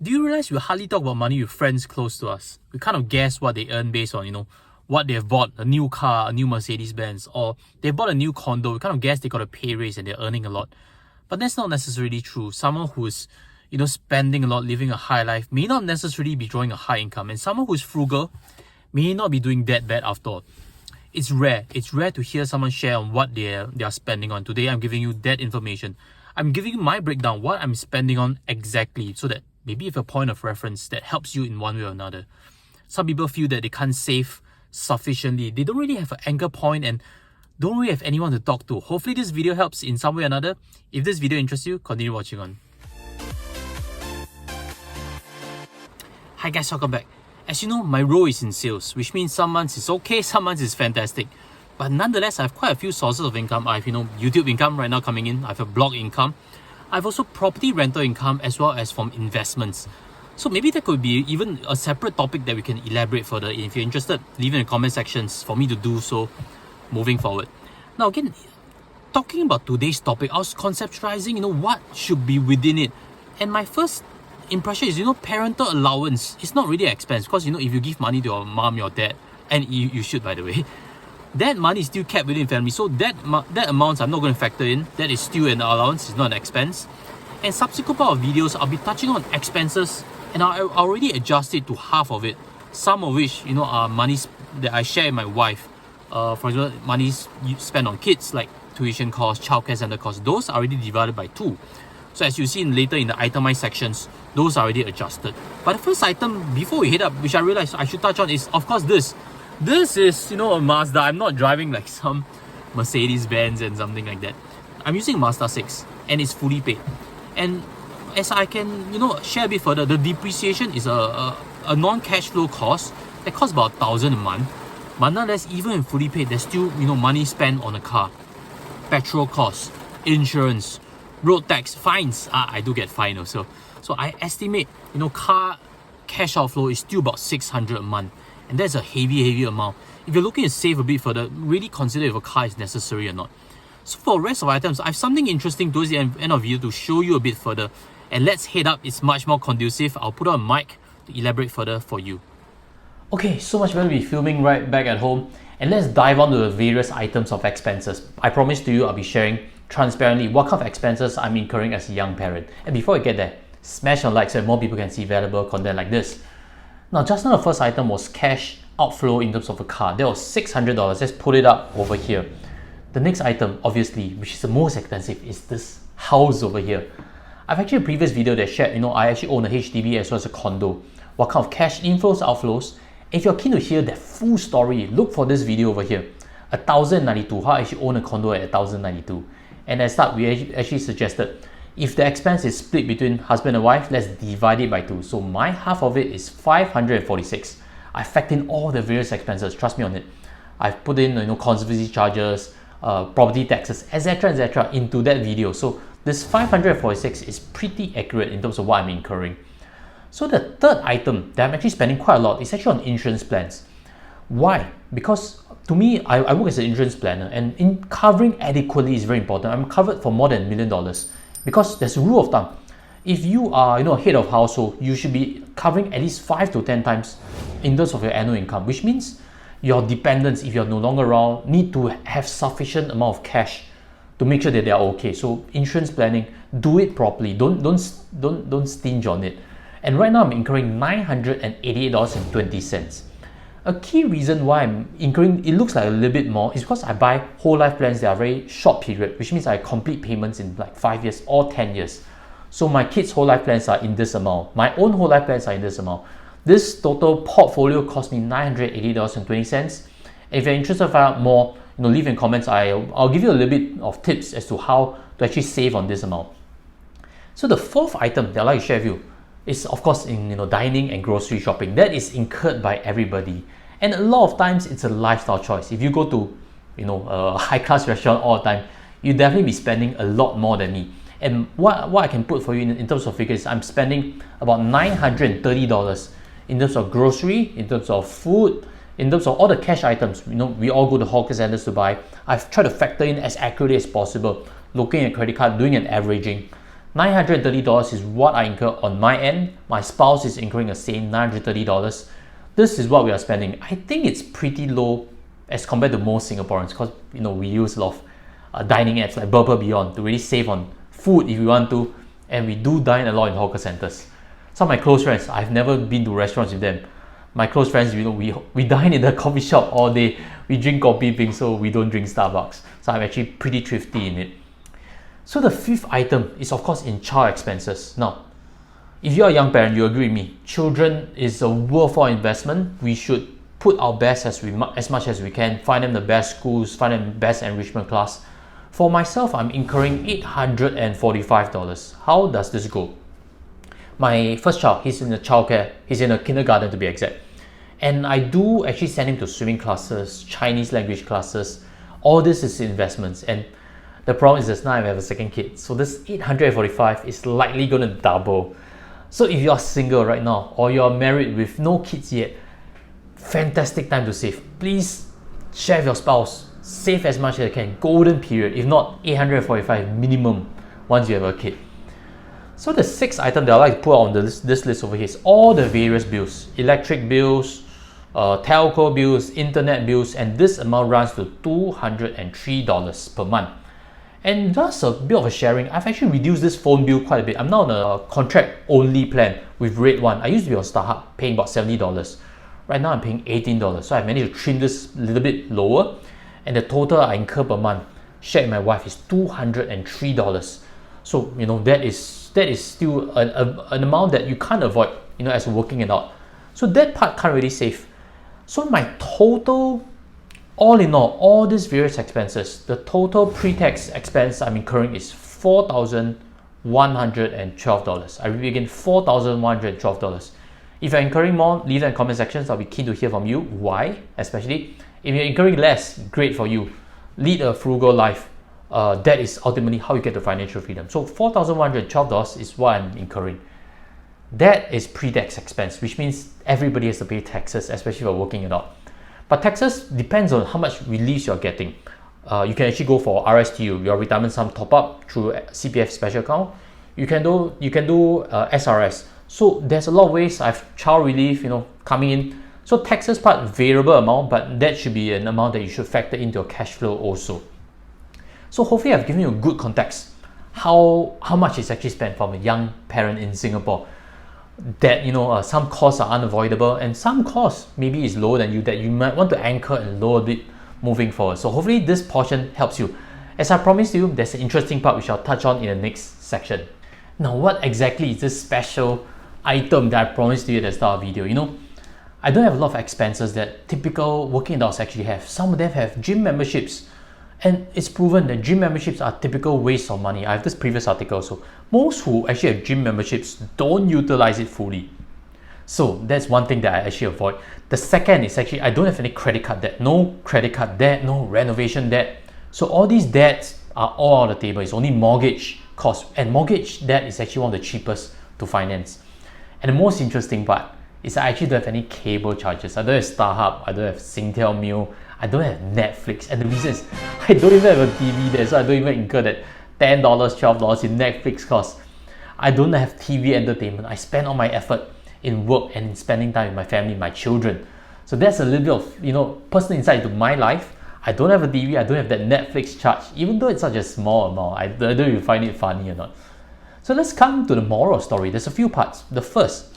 Do you realize we hardly talk about money with friends close to us? We kind of guess what they earn based on, what they've bought, a new car, a new Mercedes-Benz, or they bought a new condo. We kind of guess they got a pay raise and they're earning a lot. But that's not necessarily true. Someone who's, spending a lot, living a high life, may not necessarily be drawing a high income. And someone who's frugal may not be doing that bad after all. It's rare. It's rare to hear someone share on what they are spending on. Today, I'm giving you that information. I'm giving you my breakdown, what I'm spending on exactly, so that maybe if a point of reference that helps you in one way or another. Some people feel that they can't save sufficiently. They don't really have an anchor point and don't really have anyone to talk to. Hopefully this video helps in some way or another. If this video interests you, continue watching on. Hi guys, welcome back. As you know, my role is in sales, which means some months is okay, some months is fantastic. But nonetheless, I have quite a few sources of income. I have, YouTube income right now coming in. I have a blog income. I have also property rental income as well as from investments. So maybe that could be even a separate topic that we can elaborate further. If you're interested, leave in the comment sections for me to do so moving forward. Now again, talking about today's topic, I was conceptualizing, what should be within it. And my first impression is, parental allowance is not really an expense because, if you give money to your mom, your dad, and you should, by the way, that money is still kept within family. So that amount I'm not going to factor in. That is still an allowance, it's not an expense. And subsequent part of videos, I'll be touching on expenses and I already adjust it to half of it. Some of which, are monies that I share with my wife. For example, monies you spend on kids like tuition costs, childcare center costs. Those are already divided by 2. So as you see later in the itemized sections, those are already adjusted. But the first item before we head up, which I realized I should touch on is, of course, this. This is, a Mazda. I'm not driving like some Mercedes-Benz and something like that. I'm using Mazda 6 and it's fully paid. And as I can, share a bit further, the depreciation is a non-cash flow cost that costs about 1,000 a month. But nonetheless, even in fully paid, there's still, money spent on a car. Petrol costs, insurance, road tax, fines. I do get fined also. So I estimate, car cash outflow is still about 600 a month. And that's a heavy amount. If you're looking to save a bit further, really consider if a car is necessary or not. So for the rest of items, I have something interesting towards the end of the video to show you a bit further. And let's head up, it's much more conducive. I'll put on a mic to elaborate further for you. Okay, so much better to be filming right back at home. And let's dive on to the various items of expenses. I promise to you I'll be sharing transparently what kind of expenses I'm incurring as a young parent. And before I get there, smash on like so that more people can see valuable content like this. Now, just now the first item was cash outflow in terms of a car. That was $600. Let's put it up over here. The next item, obviously, which is the most expensive, is this house over here. I've actually a previous video that shared, I actually own a HDB as well as a condo. What kind of cash inflows, outflows. If you're keen to hear the full story, look for this video over here. 1,092, how I actually own a condo at 1,092. And at start, we actually suggested, if the expense is split between husband and wife, let's divide it by 2. So my half of it is 546. I factored in all the various expenses, trust me on it. I've put in conservancy charges, property taxes, etc. into that video. So this 546 is pretty accurate in terms of what I'm incurring. So the third item that I'm actually spending quite a lot is actually on insurance plans. Why? Because to me, I work as an insurance planner and in covering adequately is very important. I'm covered for more than $1 million. Because there's a rule of thumb. If you are a head of household, you should be covering at least 5 to 10 times in terms of your annual income, which means your dependents, if you're no longer around, need to have sufficient amount of cash to make sure that they are okay. So insurance planning, do it properly. Don't stinge on it. And right now I'm incurring $988.20. A key reason why I'm incurring, it looks like a little bit more, is because I buy whole life plans that are very short period, which means I complete payments in like 5 years or 10 years. So my kids' whole life plans are in this amount. My own whole life plans are in this amount. This total portfolio cost me $980.20. If you're interested to find out more, leave in comments. I'll give you a little bit of tips as to how to actually save on this amount. So the fourth item that I'd like to share with you is, of course, in dining and grocery shopping. That is incurred by everybody. And a lot of times it's a lifestyle choice. If you go to a high-class restaurant all the time, you definitely be spending a lot more than me. And what I can put for you in terms of figures, I'm spending about $930 in terms of grocery, in terms of food, in terms of all the cash items. We all go to hawker centers to buy. I've tried to factor in as accurately as possible, looking at credit card, doing an averaging. $930 is what I incur on my end. My spouse is incurring the same $930. This is what we are spending. I think it's pretty low as compared to most Singaporeans, because we use a lot of dining apps like Burger Beyond to really save on food if we want to, and we do dine a lot in hawker centers. Some of my close friends, I've never been to restaurants with them. My close friends, we dine in the coffee shop all day. We drink coffee beans, so we don't drink Starbucks. So I'm actually pretty thrifty in it. So the fifth item is of course in child expenses. Now, if you're a young parent, you agree with me, children is a worthwhile investment. We should put our best as much as we can, find them the best schools, find them the best enrichment class. For myself, I'm incurring $845. How does this go? My first child, he's in a kindergarten to be exact. And I do actually send him to swimming classes, Chinese language classes. All this is investments. And the problem is that now I have a second kid. So this $845 is likely going to double. So if you're single right now, or you're married with no kids yet, fantastic time to save. Please share with your spouse. Save as much as you can. Golden period. If not, $845 minimum once you have a kid. So the sixth item that I like to put on this list over here is all the various bills. Electric bills, telco bills, internet bills, and this amount runs to $203 per month. And just a bit of a sharing, I've actually reduced this phone bill quite a bit. I'm now on a contract only plan with Red One. I used to be on StarHub paying about $70. Right now I'm paying $18. So I managed to trim this a little bit lower. And the total I incur per month shared with my wife is $203. So that is still an amount that you can't avoid, as working it out. So that part can't really save. So my total, all in all these various expenses, the total pre-tax expense I'm incurring is $4,112. I repeat again, $4,112. If you're incurring more, leave that in comment sections. I'll be keen to hear from you. Why? Especially if you're incurring less, great for you. Lead a frugal life. That is ultimately how you get to financial freedom. So $4,112 is what I'm incurring. That is pre-tax expense, which means everybody has to pay taxes, especially if you're working it out. But taxes depends on how much release you're getting. You can actually go for RSTU, your retirement sum top up through CPF special account. You can do SRS. So there's a lot of ways. I have child relief, coming in. So taxes part, variable amount, but that should be an amount that you should factor into your cash flow also. So hopefully I've given you a good context how much is actually spent from a young parent in Singapore. That some costs are unavoidable, and some costs maybe is lower than you, that you might want to anchor and lower a bit moving forward. So hopefully this portion helps you. As I promised you, there's an interesting part which I'll touch on in the next section. Now, what exactly is this special item that I promised you at the start of the video? I don't have a lot of expenses that typical working adults actually have. Some of them have gym memberships, and it's proven that gym memberships are typical waste of money. I have this previous article. So most who actually have gym memberships don't utilize it fully. So that's one thing that I actually avoid. The second is actually I don't have any credit card debt. No credit card debt, no renovation debt. So all these debts are all on the table. It's only mortgage cost, and mortgage debt is actually one of the cheapest to finance. And the most interesting part is I actually don't have any cable charges. I don't have StarHub, I don't have Singtel Meal, I don't have Netflix. And the reason is I don't even have a TV there, so I don't even incur that $10, $12 in Netflix costs. I don't have TV entertainment. I spend all my effort in work and in spending time with my family, my children. So that's a little bit of personal insight into my life. I don't have a TV, I don't have that Netflix charge, even though it's such a small amount. I don't even find it funny or not. So let's come to the moral story. There's a few parts. The first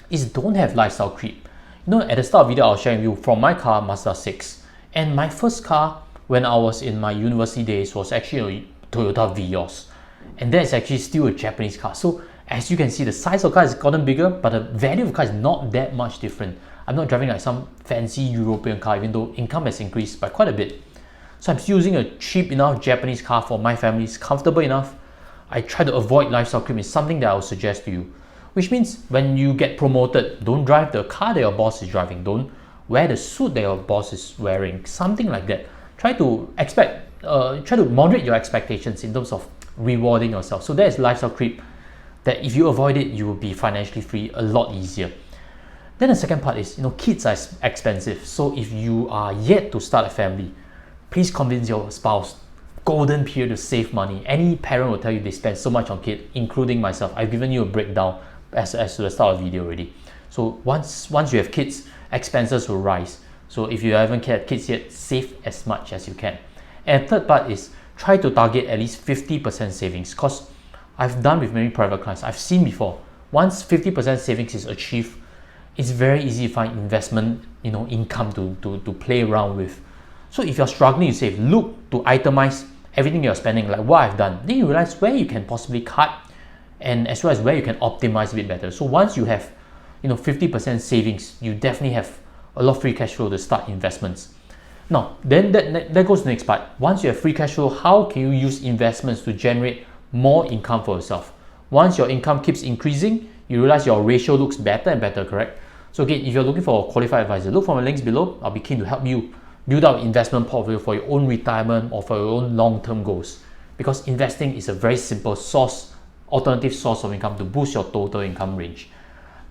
is don't have lifestyle creep. At the start of the video, I'll share with you from my car, Mazda 6. And my first car when I was in my university days was actually a Toyota Vios. And that's actually still a Japanese car. So as you can see, the size of the car has gotten bigger, but the value of the car is not that much different. I'm not driving like some fancy European car, even though income has increased by quite a bit. So I'm still using a cheap enough Japanese car for my family. It's comfortable enough. I try to avoid lifestyle creep. It's something that I would suggest to you. Which means when you get promoted, don't drive the car that your boss is driving. Don't wear the suit that your boss is wearing. Something like that. Try to moderate your expectations in terms of rewarding yourself. So that is lifestyle creep that if you avoid it, you will be financially free a lot easier. Then the second part is, kids are expensive. So if you are yet to start a family, please convince your spouse, golden period to save money. Any parent will tell you they spend so much on kids, including myself. I've given you a breakdown as to the start of the video already. So once you have kids, expenses will rise. So if you haven't had kids yet, save as much as you can. And third part is try to target at least 50% savings, because I've done with many private clients. I've seen before, once 50% savings is achieved, it's very easy to find investment, income to play around with. So if you're struggling to save, look to itemize everything you're spending, like what I've done. Then you realize where you can possibly cut, and as well as where you can optimize a bit better. So once you have 50% savings, you definitely have a lot of free cash flow to start investments. Now, then that goes to the next part. Once you have free cash flow, how can you use investments to generate more income for yourself? Once your income keeps increasing, you realize your ratio looks better and better, correct? So again, if you're looking for a qualified advisor, look for my links below. I'll be keen to help you build out an investment portfolio for your own retirement or for your own long-term goals. Because investing is a very simple alternative source of income to boost your total income range.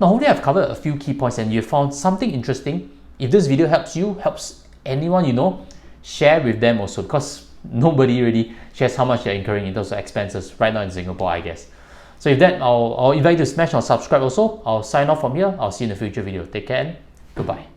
Now, hopefully I've covered a few key points and you found something interesting. If this video helps you, helps anyone you know, share with them also, because nobody really shares how much they're incurring in terms of expenses right now in Singapore, I guess. So if that, I'll invite you to smash or subscribe also. I'll sign off from here. I'll see you in a future video. Take care and goodbye.